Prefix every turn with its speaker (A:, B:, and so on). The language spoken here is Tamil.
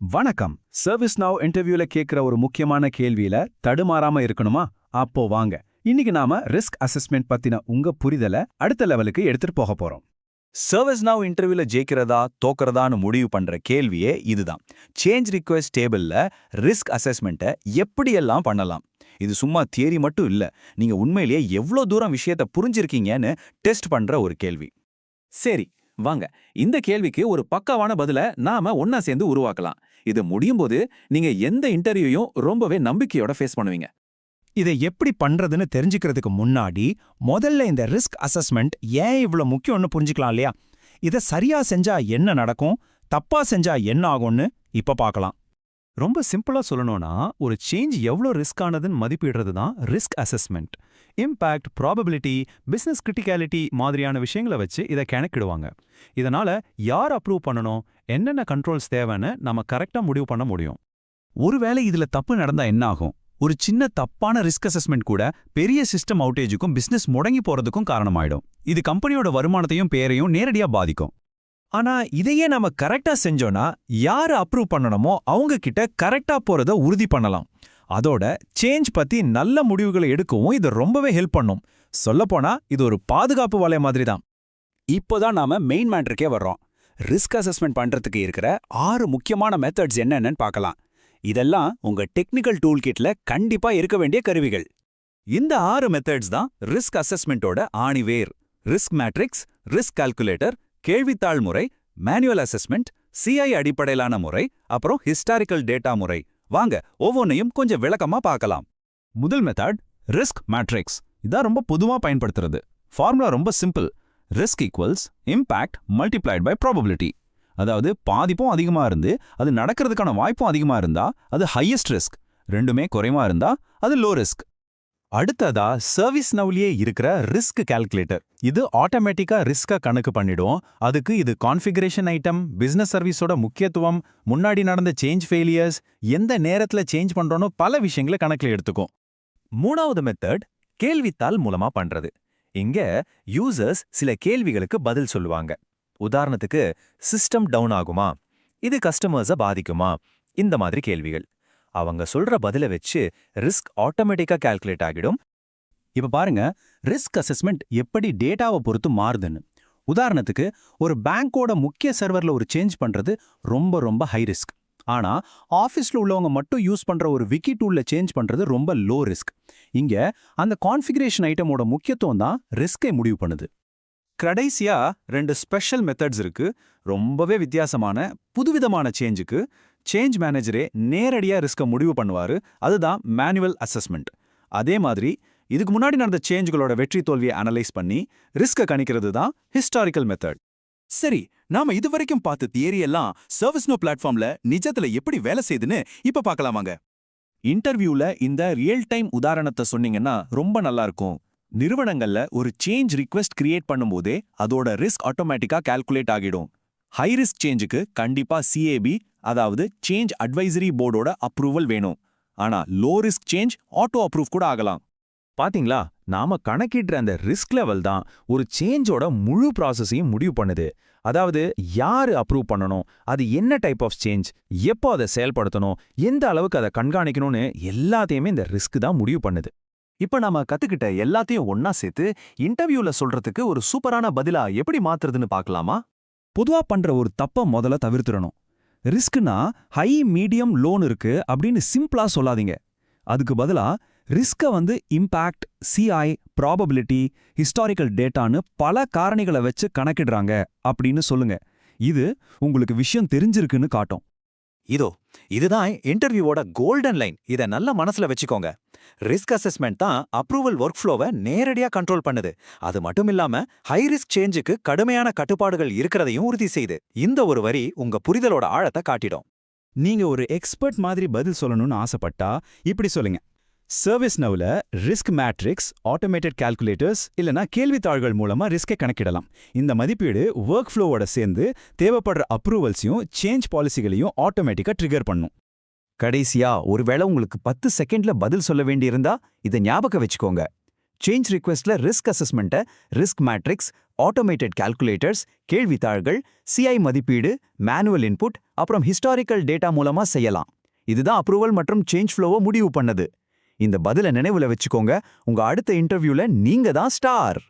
A: வணக்கம். சர்வீஸ் நவ் இன்டர்வியூல கேட்கிற ஒரு முக்கியமான கேள்வியில தடுமாறாம இருக்கணுமா? அப்போ வாங்க. இன்னைக்கு நாம ரிஸ்க் அசஸ்மெண்ட் பத்தின உங்க புரிதலை அடுத்த லெவலுக்கு எடுத்துட்டு போக போறோம்.
B: சர்வீஸ் நவ் இன்டர்வியூல ஜெயிக்கிறதா தோக்கறதான்னு முடிவு பண்ற கேள்வியே இதுதான். சேஞ்ச் ரிக்வெஸ்ட் டேபிள்ல ரிஸ்க் அசஸ்மெண்ட்டை எப்படியெல்லாம் பண்ணலாம்? இது சும்மா தியரி மட்டும் இல்ல, நீங்க உண்மையிலேயே எவ்வளோ தூரம் விஷயத்தை புரிஞ்சிருக்கீங்கன்னு டெஸ்ட் பண்ற ஒரு கேள்வி. சரி, வாங்க இந்த கேள்விக்கு ஒரு பக்காவான பதில நாம ஒன்னா சேர்ந்து உருவாக்கலாம். இது முடியும் போது நீங்க எந்த இன்டர்வியூயும் ரொம்பவே நம்பிக்கையோட ஃபேஸ் பண்ணுவீங்க.
A: இதை எப்படி பண்றதுன்னு தெரிஞ்சுக்கிறதுக்கு முன்னாடி முதல்ல இந்த ரிஸ்க் அசஸ்மெண்ட் ஏன் இவ்வளவு முக்கியம்னு புரிஞ்சுக்கலாம் இல்லையா? இதை சரியா செஞ்சா என்ன நடக்கும், தப்பா செஞ்சா என்ன ஆகும்னு இப்ப பார்க்கலாம். ரொம்ப சிம்பிளா சொல்லணும்னா, ஒரு சேஞ்ச் எவ்வளோ ரிஸ்க் ஆனதுன்னு மதிப்பிடுறது தான் risk assessment. Impact, probability, business criticality மாதிரியான விஷயங்களை வச்சு இதை கணக்கிடுவாங்க. இதனால யார் அப்ரூவ் பண்ணணும், என்னென்ன கண்ட்ரோல்ஸ் தேவைன்னு நம்ம கரெக்டா முடிவு பண்ண முடியும். ஒருவேளை இதுல தப்பு நடந்தா என்ன ஆகும்? ஒரு சின்ன தப்பான ரிஸ்க் அசஸ்மெண்ட் கூட பெரிய சிஸ்டம் அவுட்டேஜுக்கும் பிசினஸ் முடங்கி போறதுக்கும் காரணமாயிடும். இது கம்பெனியோட வருமானத்தையும் பேரையும் நேரடியா பாதிக்கும்.
B: ஆனா இதையே நாம கரெக்டா செஞ்சோம்னா யாரு அப்ரூவ் பண்ணணுமோ அவங்க கிட்ட கரெக்டா போறத உறுதி பண்ணலாம். அதோட சேஞ்ச் பத்தி நல்ல முடிவுகளை எடுக்கவும் இது ரொம்பவே ஹெல்ப் பண்ணும். சொல்லப்போனா இது ஒரு பாதுகாப்பு வலை மாதிரி தான். இப்போதான் நாம மெயின் மேட்டருக்கே வர்றோம். ரிஸ்க் அசஸ்மெண்ட் பண்றதுக்கு இருக்கிற 6 முக்கியமான மெத்தட்ஸ் என்னென்னு பார்க்கலாம். இதெல்லாம் உங்க டெக்னிக்கல் டூல் கிட்ல கண்டிப்பா இருக்க வேண்டிய கருவிகள். இந்த 6 மெத்தட்ஸ் தான் ரிஸ்க் அசஸ்மெண்டோட ஆணிவேர். ரிஸ்க் மேட்ரிக்ஸ், ரிஸ்க் கால்குலேட்டர், கேள்வித்தாள் முறை, மேனுவல் அசஸ்மெண்ட், சிஐ அடிப்படையிலான முறை, அப்புறம் ஹிஸ்டாரிக்கல் டேட்டா முறை. வாங்க ஒவ்வொன்றையும் கொஞ்சம் விளக்கமா பார்க்கலாம்.
A: முதல் மெத்தட் ரிஸ்க் மேட்ரிக்ஸ். இதான் ரொம்ப பொதுவா பயன்படுத்துறது. ஃபார்முலா ரொம்ப simple. Risk equals impact multiplied by probability. அதாவது பாதிப்பும் அதிகமா இருந்து அது நடக்கிறதுக்கான வாய்ப்பும் அதிகமா இருந்தா அது ஹையஸ்ட் ரிஸ்க், ரெண்டுமே குறைவா இருந்தா அது லோ ரிஸ்க்.
B: அடுத்ததா சர்வீஸ் நவ்லயே இருக்கிற ரிஸ்க் கால்குலேட்டர். இது ஆட்டோமேட்டிக்கா ரிஸ்க கணக்கு பண்ணிடும். அதுக்கு இது கான்ஃபிகரேஷன் ஐட்டம், பிசினஸ் சர்வீஸோட முக்கியத்துவம், முன்னாடி நடந்த சேஞ்ச் ஃபெயிலியர்ஸ், எந்த நேரத்துல சேஞ்ச் பண்றோன்னு பல விஷயங்களை கணக்குல எடுத்துக்கும். மூணாவது மெத்தட் கேள்வித்தாள் மூலமா பண்றது. இங்க யூசர்ஸ் சில கேள்விகளுக்கு பதில் சொல்லுவாங்க. உதாரணத்துக்கு, சிஸ்டம் டவுன் ஆகுமா, இது கஸ்டமர்ஸை பாதிக்குமா, இந்த மாதிரி கேள்விகள். அவங்க சொல்ற பதில வச்சு ரிஸ்க் ஆட்டோமேட்டிக்கா கால்குலேட் ஆகிடும்.
A: இப்ப பாருங்க, ரிஸ்க் அசஸ்மெண்ட் எப்படி டேட்டாவை பொறுத்து மாறுதுன்னு. உதாரணத்துக்கு, ஒரு பேங்கோட முக்கிய சர்வர்ல ஒரு சேஞ்ச் பண்றது ரொம்ப ரொம்ப ஹை ரிஸ்க். ஆனா ஆஃபீஸ்ல உள்ளவங்க மட்டும் யூஸ் பண்ற ஒரு விக்கி டூல்ல சேஞ்ச் பண்றது ரொம்ப லோ ரிஸ்க். இங்க அந்த கான்ஃபிகரேஷன் ஐட்டமோட முக்கியத்துவம் தான் ரிஸ்கை முடிவு பண்ணுது.
B: கடைசியா 2 ஸ்பெஷல் மெத்தட்ஸ் இருக்கு. ரொம்பவே வித்தியாசமான புதுவிதமான சேஞ்சுக்கு சேஞ்ச் மேனேஜரே நேரடியா ரிஸ்க முடிவு பண்ணுவாரு. அதுதான் மேனுவல் அசஸ்மெண்ட். அதே மாதிரி இதுக்கு முன்னாடி நடந்த சேஞ்சுகளோட வெற்றி தோல்வியை அனலைஸ் பண்ணி ரிஸ்க கணிக்கிறது தான் ஹிஸ்டாரிக்கல் மெத்தட். சரி, நாம இதுவரைக்கும் பார்த்த தியரி எல்லாம் சர்வீஸ் நவ் பிளாட்ஃபார்ம்ல நிஜத்துல எப்படி வேலை செய்யுதுன்னு இப்ப பார்க்கலாமாங்க. இன்டர்வியூல இந்த ரியல் டைம் உதாரணத்தை சொன்னீங்கன்னா ரொம்ப நல்லா இருக்கும். நிறுவனங்கள்ல ஒரு சேஞ்ச் ரிக்வெஸ்ட் கிரியேட் பண்ணும்போதே அதோட ரிஸ்க் ஆட்டோமேட்டிக்கா கால்குலேட் ஆகிடும். ஹை ரிஸ்க் சேஞ்சுக்கு கண்டிப்பா சிஏபி, அதாவது சேஞ்ச் அட்வைசரி போர்டோட அப்ரூவல் வேணும். ஆனா low risk change auto approve கூட ஆகலாம்.
A: பாத்தீங்களா, நாம கணக்கிடுற அந்த ரிஸ்க் லெவல் தான் ஒரு சேஞ்சோட முழு ப்ராசஸையும் முடிவு பண்ணுது. அதாவது யாரு அப்ரூவ் பண்ணணும், அது என்ன டைப் ஆஃப் சேஞ்ச், எப்போ அதை செயல்படுத்தணும், எந்த அளவுக்கு அதை கண்காணிக்கணும்னு எல்லாத்தையுமே இந்த ரிஸ்க் தான் முடிவு பண்ணுது.
B: இப்ப நாம கத்துக்கிட்ட எல்லாத்தையும் ஒன்னா சேர்த்து இன்டர்வியூல சொல்றதுக்கு ஒரு சூப்பரான பதிலா எப்படி மாத்துறதுன்னு பார்க்கலாமா?
A: பொதுவா பண்ற ஒரு தப்ப முதல்ல தவிர்த்துடணும். ரிஸ்க்னா ஹை, மீடியம், லோன் இருக்கு அப்படின்னு சிம்பிளா சொல்லாதீங்க. அதுக்கு பதிலா ரிஸ்க இம்பாக்ட், சிஐ, ப்ராபபிலிட்டி, ஹிஸ்டாரிக்கல் டேட்டான்னு பல காரணிகளை வச்சு கணக்கிடுறாங்க அப்படின்னு சொல்லுங்க. இது உங்களுக்கு விஷயம் தெரிஞ்சிருக்குன்னு காட்டும்.
B: இதுதான் இன்டர்வியூவோட கோல்டன் லைன். இதை நல்ல மனசுல வச்சுக்கோங்க. ரிஸ்க் அசஸ்மெண்ட் தான் அப்ரூவல் ஒர்க் ஃப்ளோவை நேரடியா கண்ட்ரோல் பண்ணுது. அது மட்டும் இல்லாம ஹை ரிஸ்க் சேஞ்சுக்கு கடுமையான கட்டுப்பாடுகள் இருக்கிறதையும் உறுதி செய்யுது. இந்த ஒரு வரி உங்க புரிதலோட ஆழத்தை காட்டிடும்.
A: நீங்க ஒரு எக்ஸ்பர்ட் மாதிரி பதில் சொல்லணும்னு ஆசைப்பட்டா இப்படி சொல்லுங்க. சர்வீஸ் நவ்ல ரிஸ்க் மேட்ரிக்ஸ், ஆட்டோமேட்டட் கால்குலேட்டர்ஸ் இல்லனா கேள்வித்தாள்கள் மூலமா ரிஸ்கை கணக்கிடலாம். இந்த மதிப்பீடு ஒர்க் ஃப்ளோவோட சேர்ந்து தேவைப்படுற அப்ரூவல்ஸையும் சேஞ்ச் பாலிசிகளையும் ஆட்டோமேட்டிக்கா ட்ரிகர் பண்ணும்.
B: கடைசியா, ஒருவேளை உங்களுக்கு 10 செகண்ட்ல பதில் சொல்ல வேண்டியிருந்தா இதை ஞாபகம் வச்சுக்கோங்க. சேஞ்ச் ரிக்வெஸ்ட்ல ரிஸ்க் அசஸ்மெண்ட்டை ரிஸ்க் மேட்ரிக்ஸ், ஆட்டோமேட்டட் கால்குலேட்டர்ஸ், கேள்வித்தாள்கள், சிஐ மதிப்பீடு, மேனுவல் இன்புட்,
C: அப்புறம் ஹிஸ்டாரிக்கல் டேட்டா மூலமா செய்யலாம். இதுதான் அப்ரூவல் மற்றும் சேஞ்ச் ஃப்ளோவை முடிவு பண்ணது. இந்த பதில நினைவுல வச்சுக்கோங்க. உங்க அடுத்த இன்டர்வியூல நீங்க தான் ஸ்டார்.